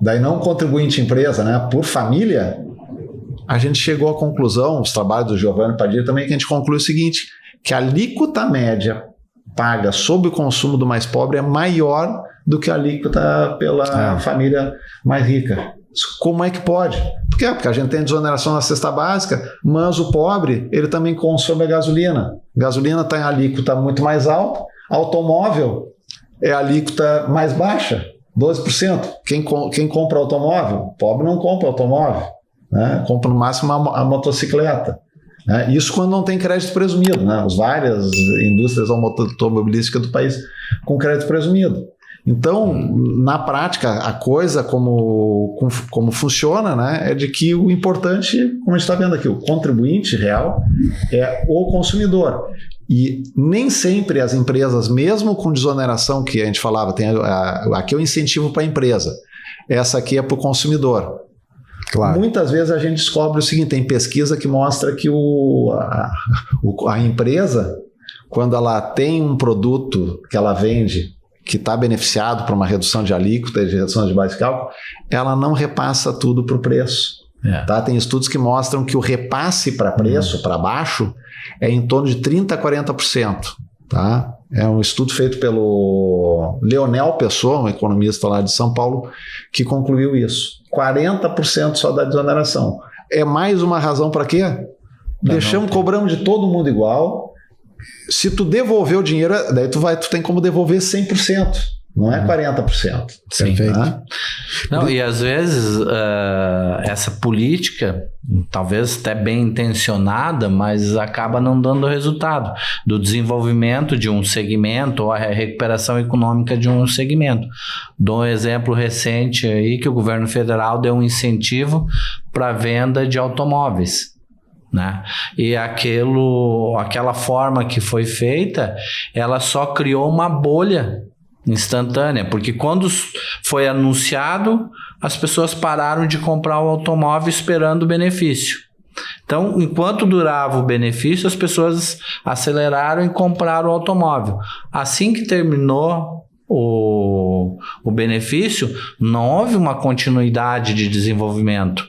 C: daí não contribuinte empresa, né, por família, a gente chegou à conclusão, os trabalhos do Giovanni Padilha também, que a gente conclui o seguinte, que a alíquota média paga sobre o consumo do mais pobre é maior do que a alíquota pela família mais rica. Como é que pode? Por quê? Porque a gente tem desoneração na cesta básica, mas o pobre, ele também consome a gasolina. Gasolina está em alíquota muito mais alta, automóvel é a alíquota mais baixa, 12%. Quem compra automóvel? O pobre não compra automóvel, né? Compra no máximo a motocicleta. Né? Isso quando não tem crédito presumido, né? As várias indústrias automobilísticas do país com crédito presumido. Então, na prática, a coisa como funciona, né, é de que o importante, como a gente está vendo aqui, o contribuinte real é o consumidor. E nem sempre as empresas, mesmo com desoneração que a gente falava, tem aqui é o incentivo para a empresa, essa aqui é para o consumidor. Claro. Muitas vezes a gente descobre o seguinte, tem pesquisa que mostra que a empresa, quando ela tem um produto que ela vende, que está beneficiado por uma redução de alíquota e de redução de base de cálculo, ela não repassa tudo para o preço. Tá? Tem estudos que mostram que o repasse para preço, para baixo, é em torno de 30% a 40%. Tá? É um estudo feito pelo Leonel Pessoa, um economista lá de São Paulo, que concluiu isso. 40% só da desoneração. É mais uma razão para quê? Cobramos de todo mundo igual. Se tu devolver o dinheiro, daí tu tem como devolver 100%, não é 40%.
D: Sim.
B: Perfeito.
D: Não, e às vezes essa política, talvez até bem intencionada, mas acaba não dando resultado do desenvolvimento de um segmento ou a recuperação econômica de um segmento. Dou um exemplo recente aí que o governo federal deu um incentivo para a venda de automóveis. né? E aquela forma que foi feita, ela só criou uma bolha instantânea, porque quando foi anunciado, as pessoas pararam de comprar o automóvel esperando o benefício. Então, enquanto durava o benefício, as pessoas aceleraram e compraram o automóvel. Assim que terminou o benefício, não houve uma continuidade de desenvolvimento,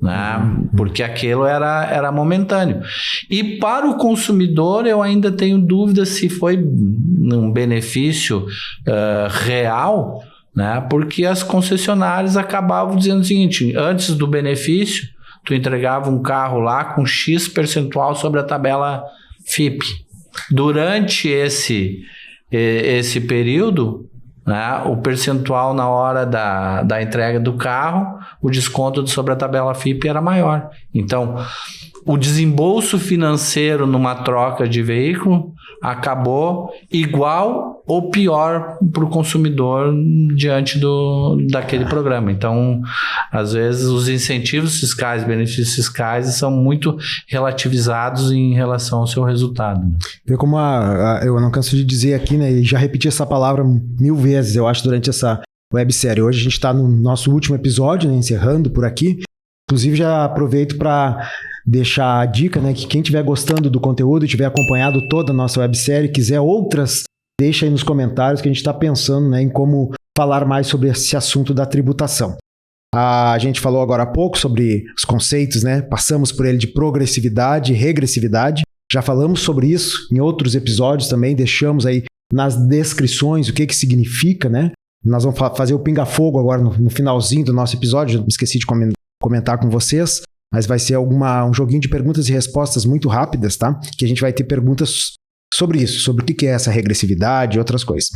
D: né? Porque aquilo era momentâneo. E para o consumidor, eu ainda tenho dúvida se foi um benefício real, né? Porque as concessionárias acabavam dizendo o seguinte: antes do benefício, tu entregava um carro lá com X percentual sobre a tabela FIPE. Durante esse período, né, o percentual na hora da entrega do carro, o desconto sobre a tabela FIPE era maior. Então, o desembolso financeiro numa troca de veículo acabou igual ou pior para o consumidor diante daquele programa. Então, às vezes, os incentivos fiscais, benefícios fiscais são muito relativizados em relação ao seu resultado.
B: Vê como eu não canso de dizer aqui, né, e já repeti essa palavra 1000 vezes, eu acho, durante essa websérie. Hoje a gente está no nosso último episódio, né, encerrando por aqui. Inclusive, já aproveito para deixar a dica, né, que quem estiver gostando do conteúdo, tiver acompanhado toda a nossa websérie, quiser outras, deixa aí nos comentários que a gente está pensando, né, em como falar mais sobre esse assunto da tributação. A gente falou agora há pouco sobre os conceitos, né, passamos por ele de progressividade e regressividade, já falamos sobre isso em outros episódios também, deixamos aí nas descrições o que significa, né. Nós vamos fazer o pinga-fogo agora no finalzinho do nosso episódio, esqueci de comentar com vocês, mas vai ser um joguinho de perguntas e respostas muito rápidas, tá? Que a gente vai ter perguntas sobre isso, sobre o que é essa regressividade e outras coisas.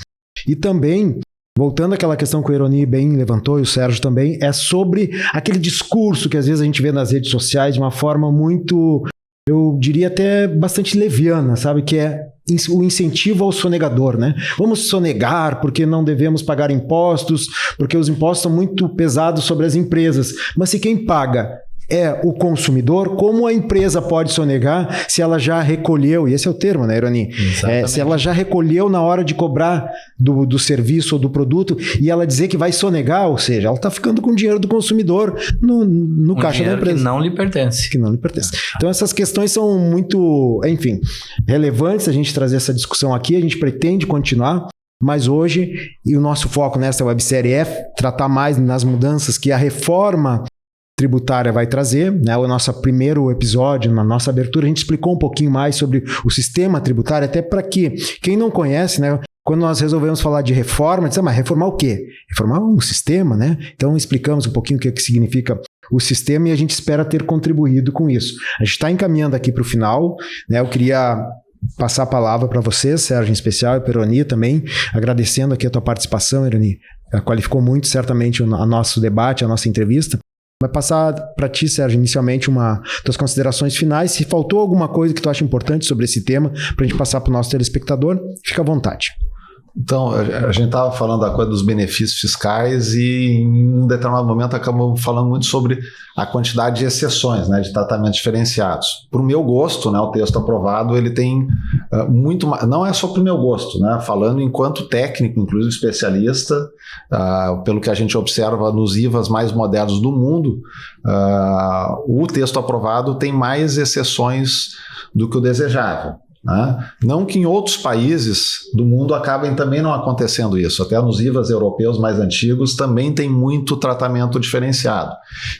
B: E também, voltando àquela questão que o Ironi bem levantou, e o Sérgio também, é sobre aquele discurso que às vezes a gente vê nas redes sociais de uma forma muito, eu diria até bastante leviana, sabe? Que é o incentivo ao sonegador, né? Vamos sonegar porque não devemos pagar impostos, porque os impostos são muito pesados sobre as empresas. Mas se quem paga é o consumidor, como a empresa pode sonegar se ela já recolheu, e esse é o termo, né, Ironi? Se ela já recolheu na hora de cobrar do serviço ou do produto e ela dizer que vai sonegar, ou seja, ela está ficando com o dinheiro do consumidor no caixa da empresa.
D: Que não lhe pertence.
B: Que não lhe pertence. Então essas questões são muito, enfim, relevantes a gente trazer essa discussão aqui, a gente pretende continuar, mas hoje, e o nosso foco nessa websérie é tratar mais nas mudanças que a reforma tributária vai trazer, né? O nosso primeiro episódio, na nossa abertura, a gente explicou um pouquinho mais sobre o sistema tributário, até para que quem não conhece, né? Quando nós resolvemos falar de reforma, disse, mas reformar o quê? Reformar um sistema, né? Então explicamos um pouquinho o que significa o sistema e a gente espera ter contribuído com isso. A gente está encaminhando aqui para o final, né? Eu queria passar a palavra para você, Sérgio, em especial, e para a Ironi também, agradecendo aqui a tua participação, Ironi. Qualificou muito, certamente, o nosso debate, a nossa entrevista. Vai passar para ti, Sérgio, inicialmente tuas considerações finais. Se faltou alguma coisa que tu acha importante sobre esse tema, para a gente passar para o nosso telespectador, fica à vontade.
C: Então, a gente estava falando da coisa dos benefícios fiscais e em um determinado momento acabamos falando muito sobre a quantidade de exceções, né, de tratamentos diferenciados. Para o meu gosto, né, o texto aprovado, ele tem muito mais, não é só para o meu gosto, né, falando enquanto técnico, inclusive especialista, pelo que a gente observa nos IVAs mais modernos do mundo, o texto aprovado tem mais exceções do que o desejável. Né? Não que em outros países do mundo acabem também não acontecendo isso, até nos IVAs europeus mais antigos também tem muito tratamento diferenciado.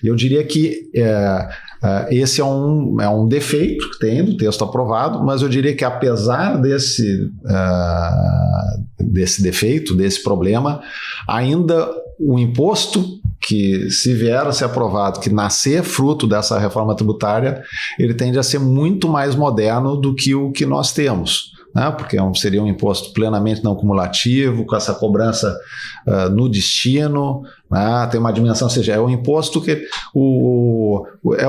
C: E eu diria que esse é um defeito que tem do texto aprovado, mas eu diria que apesar desse defeito, desse problema, ainda o imposto que se vier a ser aprovado, que nascer fruto dessa reforma tributária, ele tende a ser muito mais moderno do que o que nós temos, né? Porque seria um imposto plenamente não cumulativo, com essa cobrança no destino, né? Tem uma dimensão, ou seja, é um imposto que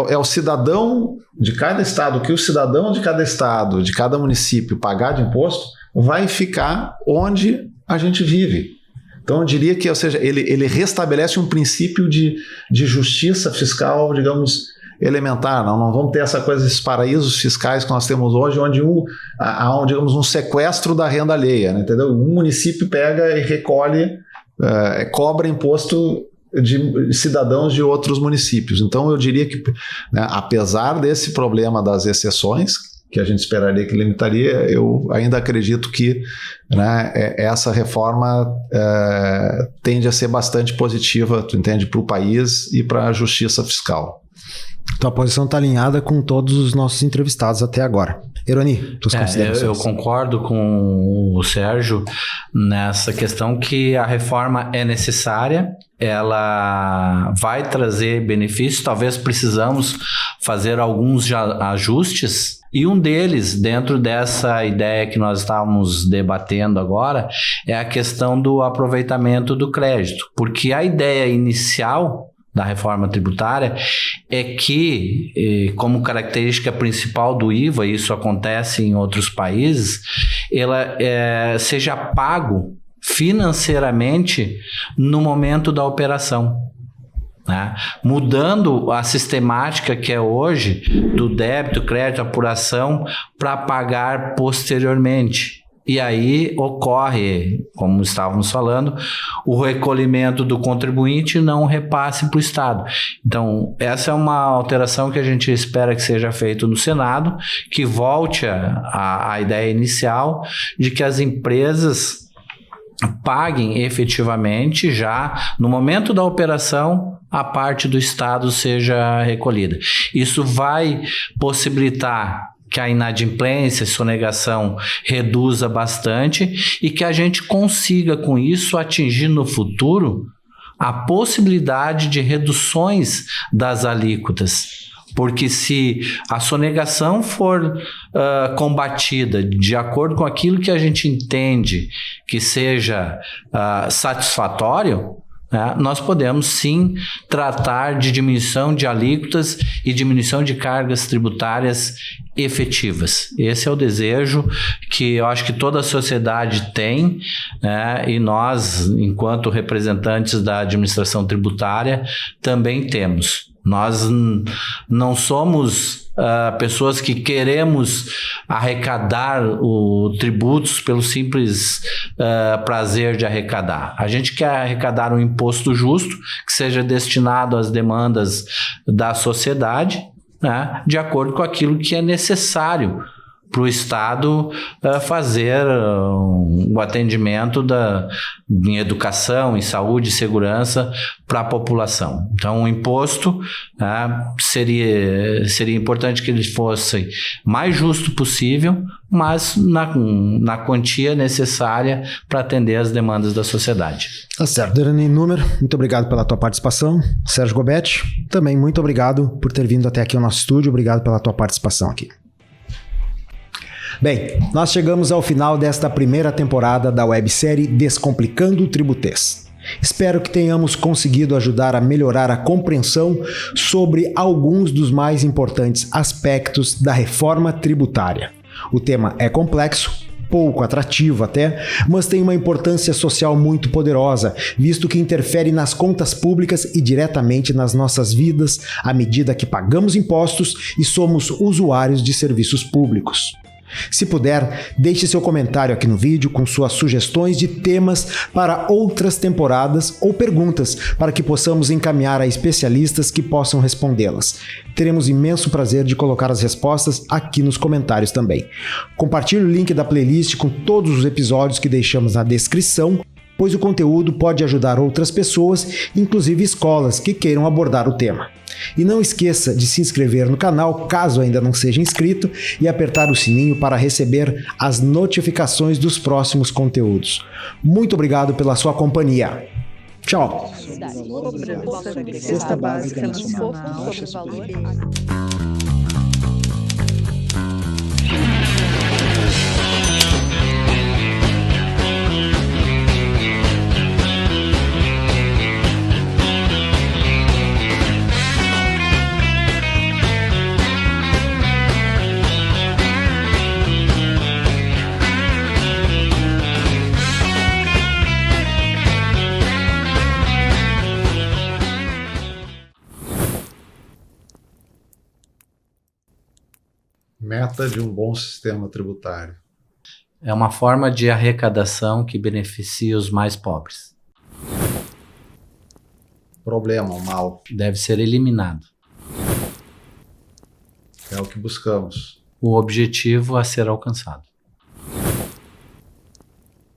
C: é o cidadão de cada estado, que o cidadão de cada estado, de cada município pagar de imposto, vai ficar onde a gente vive. Então, eu diria que, ou seja, ele restabelece um princípio de justiça fiscal, digamos, elementar, não vamos ter essa coisa, esses paraísos fiscais que nós temos hoje, onde há digamos, um sequestro da renda alheia, né, entendeu? Um município pega e recolhe, cobra imposto de cidadãos de outros municípios. Então eu diria que, né, apesar desse problema das exceções, que a gente esperaria que limitaria, eu ainda acredito que, né, essa reforma tende a ser bastante positiva, tu entende, para o país e para a justiça fiscal.
B: Tua posição está alinhada com todos os nossos entrevistados até agora. Eroni, tuas considerações?
D: Eu concordo com o Sérgio nessa questão que a reforma é necessária, ela vai trazer benefícios, talvez precisamos fazer alguns ajustes, e um deles, dentro dessa ideia que nós estávamos debatendo agora, é a questão do aproveitamento do crédito, porque a ideia inicial da reforma tributária é que, como característica principal do IVA, isso acontece em outros países, ela seja pago financeiramente no momento da operação, né? Mudando a sistemática que é hoje do débito, crédito, apuração para pagar posteriormente. E aí ocorre, como estávamos falando, o recolhimento do contribuinte e não o repasse para o Estado. Então, essa é uma alteração que a gente espera que seja feita no Senado, que volte à ideia inicial de que as empresas paguem efetivamente já no momento da operação a parte do Estado seja recolhida. Isso vai possibilitar que a inadimplência e sonegação reduza bastante e que a gente consiga com isso atingir no futuro a possibilidade de reduções das alíquotas. Porque se a sonegação for combatida de acordo com aquilo que a gente entende que seja satisfatório, nós podemos sim tratar de diminuição de alíquotas e diminuição de cargas tributárias efetivas. Esse é o desejo que eu acho que toda a sociedade tem, né? E nós, enquanto representantes da administração tributária, também temos. Nós não somos pessoas que queremos arrecadar tributos pelo simples prazer de arrecadar. A gente quer arrecadar um imposto justo que seja destinado às demandas da sociedade, né, de acordo com aquilo que é necessário para o Estado fazer o atendimento em educação, em saúde e segurança para a população. Então, o imposto seria importante que ele fosse mais justo possível, mas na quantia necessária para atender as demandas da sociedade.
B: Tá certo, Eroni Número, muito obrigado pela tua participação. Sérgio Gobetti, também muito obrigado por ter vindo até aqui ao nosso estúdio, obrigado pela tua participação aqui. Bem, nós chegamos ao final desta primeira temporada da websérie Descomplicando o Tributês. Espero que tenhamos conseguido ajudar a melhorar a compreensão sobre alguns dos mais importantes aspectos da reforma tributária. O tema é complexo, pouco atrativo até, mas tem uma importância social muito poderosa, visto que interfere nas contas públicas e diretamente nas nossas vidas à medida que pagamos impostos e somos usuários de serviços públicos. Se puder, deixe seu comentário aqui no vídeo com suas sugestões de temas para outras temporadas ou perguntas para que possamos encaminhar a especialistas que possam respondê-las. Teremos imenso prazer de colocar as respostas aqui nos comentários também. Compartilhe o link da playlist com todos os episódios que deixamos na descrição, pois o conteúdo pode ajudar outras pessoas, inclusive escolas que queiram abordar o tema. E não esqueça de se inscrever no canal, caso ainda não seja inscrito, e apertar o sininho para receber as notificações dos próximos conteúdos. Muito obrigado pela sua companhia. Tchau!
A: Cesta Básica Nacional.
C: Meta de um bom sistema tributário.
D: É uma forma de arrecadação que beneficia os mais pobres.
C: Problema, o mal.
D: Deve ser eliminado.
C: É o que buscamos.
D: O objetivo a ser alcançado.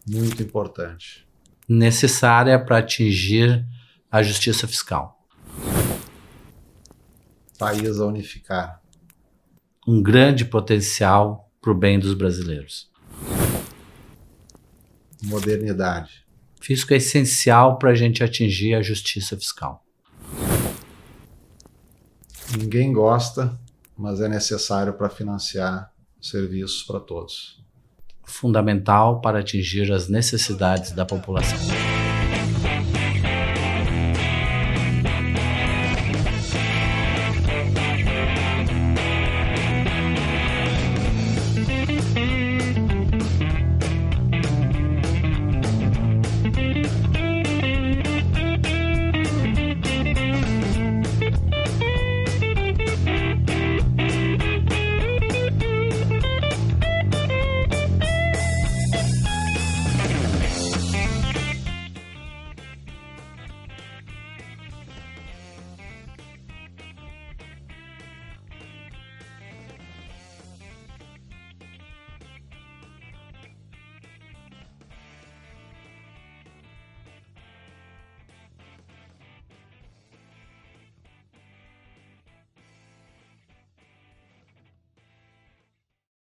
C: Muito importante.
D: Necessária para atingir a justiça fiscal.
C: País a unificar.
D: Um grande potencial para o bem dos brasileiros.
C: Modernidade.
D: Fisco é essencial para a gente atingir a justiça fiscal.
C: Ninguém gosta, mas é necessário para financiar serviços para todos.
D: Fundamental para atingir as necessidades da população.